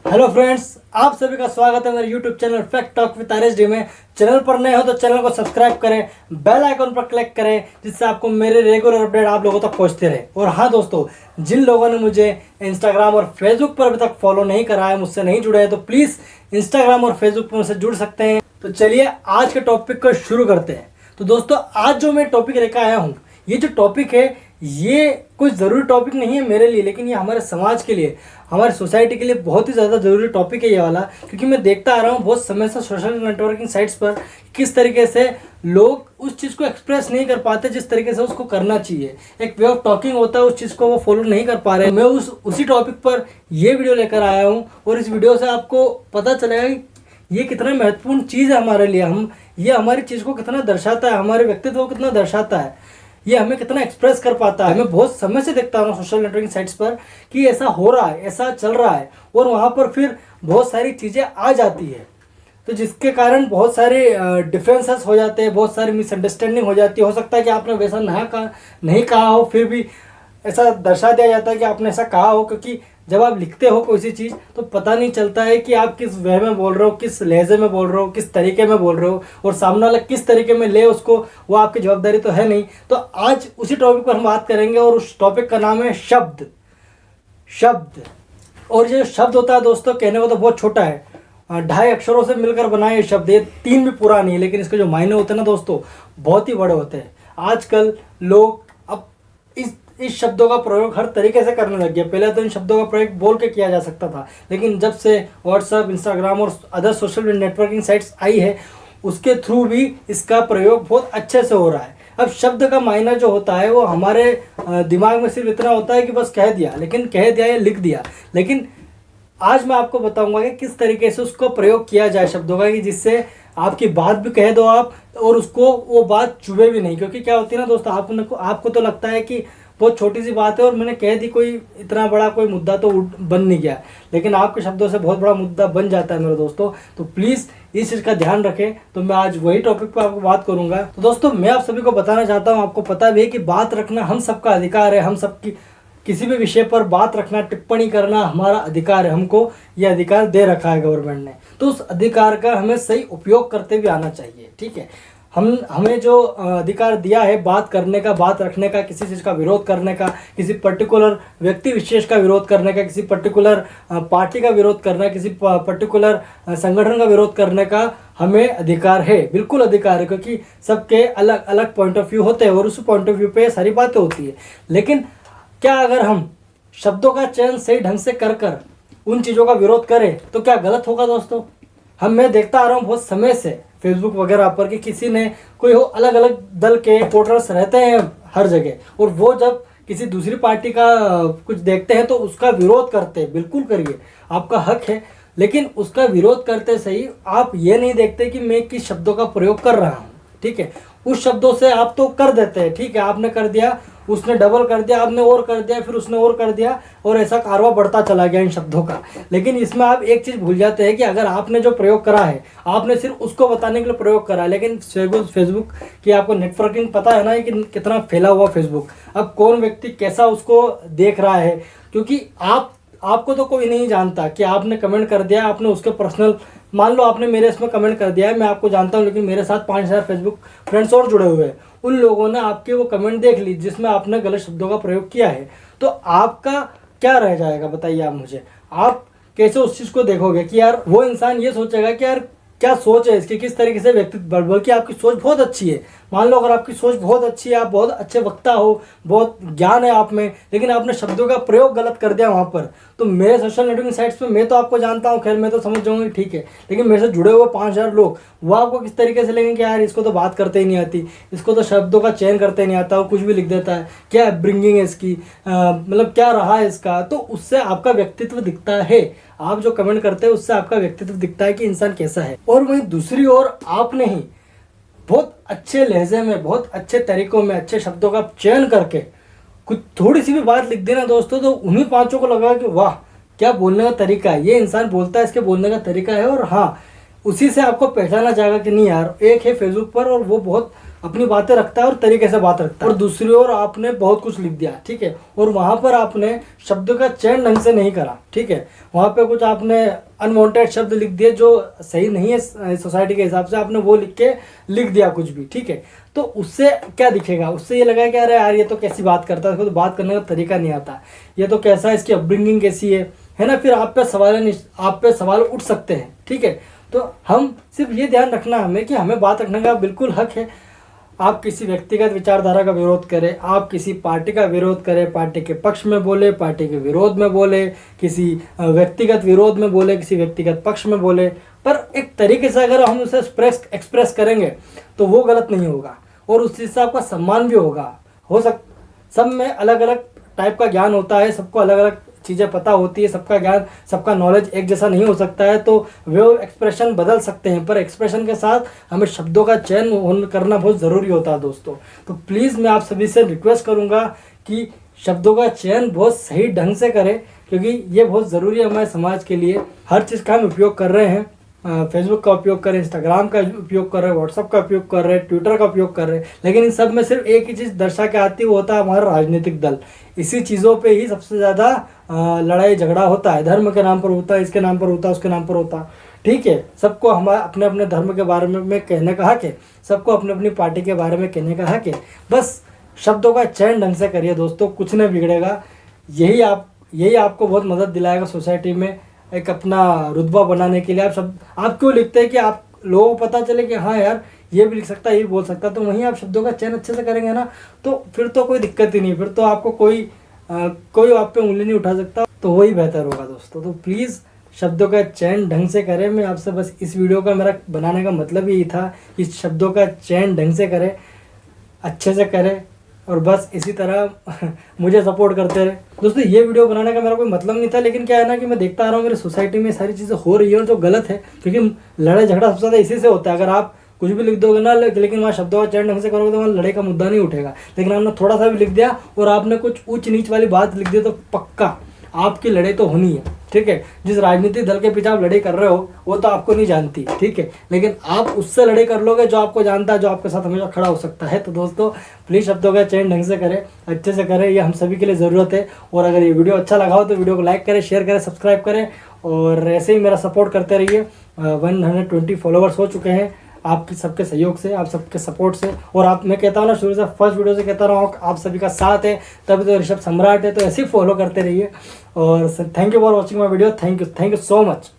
Hello friends, आप सभी का स्वागत है मेरे YouTube channel fact talk with R S D में। चैनल पर नए हो तो चैनल को सब्सक्राइब करें, बेल आइकन पर क्लिक करें, जिससे आपको मेरे रेगुलर अपडेट आप लोगों तक पहुंचते रहे। और हाँ दोस्तों, जिन लोगों ने मुझे इंस्टाग्राम और फेसबुक पर अभी तक फॉलो नहीं करा है, मुझसे नहीं जुड़े हैं, तो प्लीज़ इंस्टाग्राम और फेसबुक पर मुझसे जुड़ सकते हैं। तो चलिए आज के टॉपिक को शुरू करते हैं। तो दोस्तों, आज जो मैं टॉपिक लेकर आया हूँ, ये जो टॉपिक है ये कोई ज़रूरी टॉपिक नहीं है मेरे लिए, लेकिन ये हमारे समाज के लिए, हमारे सोसाइटी के लिए बहुत ही ज़्यादा ज़रूरी टॉपिक है ये वाला। क्योंकि मैं देखता आ रहा हूँ बहुत समय से सोशल नेटवर्किंग साइट्स पर किस तरीके से लोग उस चीज़ को एक्सप्रेस नहीं कर पाते जिस तरीके से उसको करना चाहिए। एक वे ऑफ टॉकिंग होता है, उस चीज़ को वो फॉलो नहीं कर पा रहे। मैं उसी टॉपिक पर ये वीडियो लेकर आया हूँ और इस वीडियो से आपको पता चलेगा कि ये कितना महत्वपूर्ण चीज़ है हमारे लिए। ये हमारी चीज़ को कितना दर्शाता है, हमारे व्यक्तित्व को कितना दर्शाता है, ये हमें कितना एक्सप्रेस कर पाता है। मैं बहुत समय से देखता हूँ सोशल नेटवर्किंग साइट्स पर कि ऐसा हो रहा है, ऐसा चल रहा है, और वहाँ पर फिर बहुत सारी चीज़ें आ जाती है, तो जिसके कारण बहुत सारे डिफरेंसेस हो जाते हैं, बहुत सारी मिसअंडरस्टैंडिंग हो जाती है। हो सकता है कि आपने वैसा नहीं कहा हो, फिर भी ऐसा दर्शा दिया जाता है कि आपने ऐसा कहा हो। क्योंकि जब आप लिखते हो कोई सी चीज़ तो पता नहीं चलता है कि आप किस वे में बोल रहे हो, किस लहजे में बोल रहे हो, किस तरीके में बोल रहे हो, और सामने वाला किस तरीके में ले उसको, वो आपकी जवाबदारी तो है नहीं। तो आज उसी टॉपिक पर हम बात करेंगे और उस टॉपिक का नाम है शब्द। और ये शब्द होता है दोस्तों, कहने को तो बहुत छोटा है, 2.5 अक्षरों से मिलकर बना ये शब्द। ये 3 भी पूरा नहीं है, लेकिन इसके जो मायने होते हैं ना दोस्तों, बहुत ही बड़े होते हैं। आजकल लोग अब इस शब्दों का प्रयोग हर तरीके से करने लग गए। पहले तो इन शब्दों का प्रयोग बोल के किया जा सकता था, लेकिन जब से व्हाट्सएप, इंस्टाग्राम और अदर सोशल नेटवर्किंग साइट्स आई है, उसके थ्रू भी इसका प्रयोग बहुत अच्छे से हो रहा है। अब शब्द का मायना जो होता है वो हमारे दिमाग में सिर्फ इतना होता है कि बस कह दिया या लिख दिया। लेकिन आज मैं आपको बताऊंगा कि किस तरीके से उसको प्रयोग किया जाए शब्दों का, कि जिससे आपकी बात भी कह दो आप और उसको वो बात चुभे भी नहीं। क्योंकि क्या होती है ना दोस्तों, आपको तो लगता है कि बहुत छोटी सी बात है और मैंने कह दी, कोई इतना बड़ा कोई मुद्दा तो बन नहीं गया, लेकिन आपके शब्दों से बहुत बड़ा मुद्दा बन जाता है मेरे दोस्तों। तो प्लीज़ इस चीज़ का ध्यान रखें। तो मैं आज वही टॉपिक पर आपको बात करूंगा। तो दोस्तों, मैं आप सभी को बताना चाहता हूँ, आपको पता भी है कि बात रखना हम सबका अधिकार है। हम सबकी किसी भी विषय पर बात रखना, टिप्पणी करना हमारा अधिकार है। हमको यह अधिकार दे रखा है गवर्नमेंट ने, तो उस अधिकार का हमें सही उपयोग करते हुए आना चाहिए। ठीक है, हमें जो अधिकार दिया है बात करने का, बात रखने का, किसी चीज़ का विरोध करने का, किसी पर्टिकुलर व्यक्ति विशेष का विरोध करने का, किसी पर्टिकुलर पार्टी का विरोध करना, किसी पर्टिकुलर संगठन का विरोध करने का हमें अधिकार है, बिल्कुल अधिकार है। क्योंकि सबके अलग अलग पॉइंट ऑफ व्यू होते हैं और उस पॉइंट ऑफ व्यू पे सारी बातें होती है। लेकिन क्या अगर हम शब्दों का चयन सही ढंग से कर उन चीज़ों का विरोध करें तो क्या गलत होगा दोस्तों? मैं देखता आ रहा हूँ बहुत समय से फेसबुक वगैरह पर कि किसी ने कोई हो, अलग अलग दल के रिपोर्टर्स रहते हैं हर जगह, और वो जब किसी दूसरी पार्टी का कुछ देखते हैं तो उसका विरोध करते हैं। बिल्कुल करिए, आपका हक है, लेकिन उसका विरोध करते सही आप ये नहीं देखते कि मैं किस शब्दों का प्रयोग कर रहा हूँ। ठीक है, उस शब्दों से आप तो कर देते हैं, ठीक है, आपने कर दिया, उसने डबल कर दिया, आपने और कर दिया, फिर उसने और कर दिया, और ऐसा कारवा बढ़ता चला गया इन शब्दों का। लेकिन इसमें आप एक चीज़ भूल जाते हैं कि अगर आपने जो प्रयोग करा है, आपने सिर्फ उसको बताने के लिए प्रयोग करा है। लेकिन फेसबुक की आपको नेटवर्किंग पता है ना कि कितना फैला हुआ फेसबुक, अब कौन व्यक्ति कैसा उसको देख रहा है। क्योंकि आपको तो कोई नहीं जानता कि आपने कमेंट कर दिया, आपने उसके पर्सनल, मान लो आपने मेरे इसमें कमेंट कर दिया है, मैं आपको जानता हूँ, लेकिन मेरे साथ 5000 फेसबुक फ्रेंड्स और जुड़े हुए हैं। उन लोगों ने आपके वो कमेंट देख ली जिसमें आपने गलत शब्दों का प्रयोग किया है, तो आपका क्या रह जाएगा बताइए आप मुझे। आप कैसे उस चीज़ को देखोगे कि यार वो इंसान ये सोचेगा कि यार क्या सोच है इसकी, किस तरीके से व्यक्तित्व, बल्कि आपकी सोच बहुत अच्छी है। मान लो अगर आपकी सोच बहुत अच्छी है, आप बहुत अच्छे वक्ता हो, बहुत ज्ञान है आप में, लेकिन आपने शब्दों का प्रयोग गलत कर दिया वहाँ पर, तो मेरे सोशल नेटवर्किंग साइट्स पे मैं तो आपको जानता हूँ, खैर मैं तो समझ जाऊँगी ठीक है, लेकिन मेरे से जुड़े हुए 5000 लोग, वो आपको किस तरीके से लेंगे कि यार इसको तो बात करते ही नहीं आती, इसको तो शब्दों का चयन करते ही नहीं आता, वो कुछ भी लिख देता है, क्या ब्रिंगिंग है इसकी, मतलब क्या रहा है इसका। तो उससे आपका व्यक्तित्व दिखता है, आप जो कमेंट करते हैं उससे आपका व्यक्तित्व दिखता है कि इंसान कैसा है। और वहीं दूसरी ओर आपने ही बहुत अच्छे लहजे में, बहुत अच्छे तरीकों में, अच्छे शब्दों का चयन करके कुछ थोड़ी सी भी बात लिख देना दोस्तों, तो उन्हीं 5 को लगा कि वाह क्या बोलने का तरीका है, ये इंसान बोलता है, इसके बोलने का तरीका है। और हाँ, उसी से आपको पहचाना जाएगा कि नहीं यार एक है फेसबुक पर और वो बहुत अपनी बातें रखता है और तरीके से बात रखता है, और दूसरी ओर आपने बहुत कुछ लिख दिया, ठीक है, और वहाँ पर आपने शब्दों का चयन ढंग से नहीं करा, ठीक है, वहाँ पे कुछ आपने अनवांटेड शब्द लिख दिए जो सही नहीं है सोसाइटी के हिसाब से, आपने वो लिख दिया कुछ भी, ठीक है, तो उससे क्या दिखेगा, उससे ये लगा कि अरे यार ये तो कैसी बात करता है, इसको तो बात करने का तरीका नहीं आता, ये तो कैसा है, इसकी अपब्रिंगिंग कैसी है ना, फिर आप पे सवाल उठ सकते हैं, ठीक है। तो हम सिर्फ ये ध्यान रखना हमें कि हमें बात रखने का बिल्कुल हक है। आप किसी व्यक्तिगत विचारधारा का विरोध करें, आप किसी पार्टी का विरोध करें, पार्टी के पक्ष में बोले, पार्टी के विरोध में बोले, किसी व्यक्तिगत विरोध में बोले, किसी व्यक्तिगत पक्ष में बोले, पर एक तरीके से अगर हम उसे एक्सप्रेस करेंगे तो वो गलत नहीं होगा और उस चीज़ से आपका सम्मान भी होगा। सब में अलग अलग टाइप का ज्ञान होता है, सबको अलग अलग चीज़ें पता होती है, सबका ज्ञान सबका नॉलेज एक जैसा नहीं हो सकता है, तो वो एक्सप्रेशन बदल सकते हैं, पर एक्सप्रेशन के साथ हमें शब्दों का चयन करना बहुत ज़रूरी होता है दोस्तों। तो प्लीज़ मैं आप सभी से रिक्वेस्ट करूँगा कि शब्दों का चयन बहुत सही ढंग से करें, क्योंकि ये बहुत ज़रूरी है हमारे समाज के लिए। हर चीज़ का हम उपयोग कर रहे हैं, फेसबुक का उपयोग कर रहे हैं, इंस्टाग्राम का उपयोग कर रहे हैं, व्हाट्सअप का उपयोग कर रहे हैं, ट्विटर का उपयोग कर रहे हैं, लेकिन इन सब में सिर्फ एक ही चीज़ दर्शा के आती है, वो होता है हमारा राजनीतिक दल। इसी चीज़ों पे ही सबसे ज़्यादा लड़ाई झगड़ा होता है, धर्म के नाम पर होता है, इसके नाम पर होता है, उसके नाम पर होता है, ठीक है। सबको हमारे अपने अपने धर्म के बारे में कहने का हक है, सबको अपनी अपनी पार्टी के बारे में कहने का हक है। बस शब्दों का चयन ढंग से करिए दोस्तों, कुछ नहीं बिगड़ेगा। यही आपको बहुत मदद दिलाएगा सोसाइटी में एक अपना रुतबा बनाने के लिए। आप क्यों लिखते हैं कि आप लोगों को पता चले कि हाँ यार ये भी लिख सकता है, ये भी बोल सकता है, तो वहीं आप शब्दों का चयन अच्छे से करेंगे ना, तो फिर तो कोई दिक्कत ही नहीं, फिर तो आपको कोई आप पे उंगली नहीं उठा सकता, तो वही बेहतर होगा दोस्तों। तो प्लीज़ शब्दों का चयन ढंग से करें। मैं आपसे बस इस वीडियो का मेरा बनाने का मतलब यही था कि शब्दों का चयन ढंग से करें, अच्छे से करें, और बस इसी तरह मुझे सपोर्ट करते रहे दोस्तों। ये वीडियो बनाने का मेरा कोई मतलब नहीं था, लेकिन क्या है ना कि मैं देखता आ रहा हूँ मेरी सोसाइटी में सारी चीज़ें हो रही है और जो गलत है, क्योंकि लड़ाई झगड़ा सबसे ज़्यादा इसी से होता है। अगर आप कुछ भी लिख दोगे ना, लेकिन वहाँ शब्दों का चयन ढंग से करोगे तो वहाँ लड़ाई का मुद्दा नहीं उठेगा। लेकिन आपने थोड़ा सा भी लिख दिया और आपने कुछ ऊंच नीच वाली बात लिख दी तो पक्का आपकी लड़ाई तो होनी है, ठीक है। जिस राजनीतिक दल के पीछे आप लड़ाई कर रहे हो वो तो आपको नहीं जानती, ठीक है, लेकिन आप उससे लड़ाई कर लोगे जो आपको जानता है, जो आपके साथ हमेशा खड़ा हो सकता है। तो दोस्तों प्लीज़ शब्दों का चयन ढंग से करें, अच्छे से करें, ये हम सभी के लिए ज़रूरत है। और अगर ये वीडियो अच्छा लगा हो तो वीडियो को लाइक करें, शेयर करें, सब्सक्राइब करें, और ऐसे ही मेरा सपोर्ट करते रहिए। 120 फॉलोवर्स हो चुके हैं आप सबके सहयोग से, आप सबके सपोर्ट से। और मैं कहता हूँ ना, शुरू से फर्स्ट वीडियो से कहता रहा हूँ, आप सभी का साथ है तभी तो ऋषभ सम्राट है। तो ऐसे ही फॉलो करते रहिए। और thank you for watching my video. Thank you so much.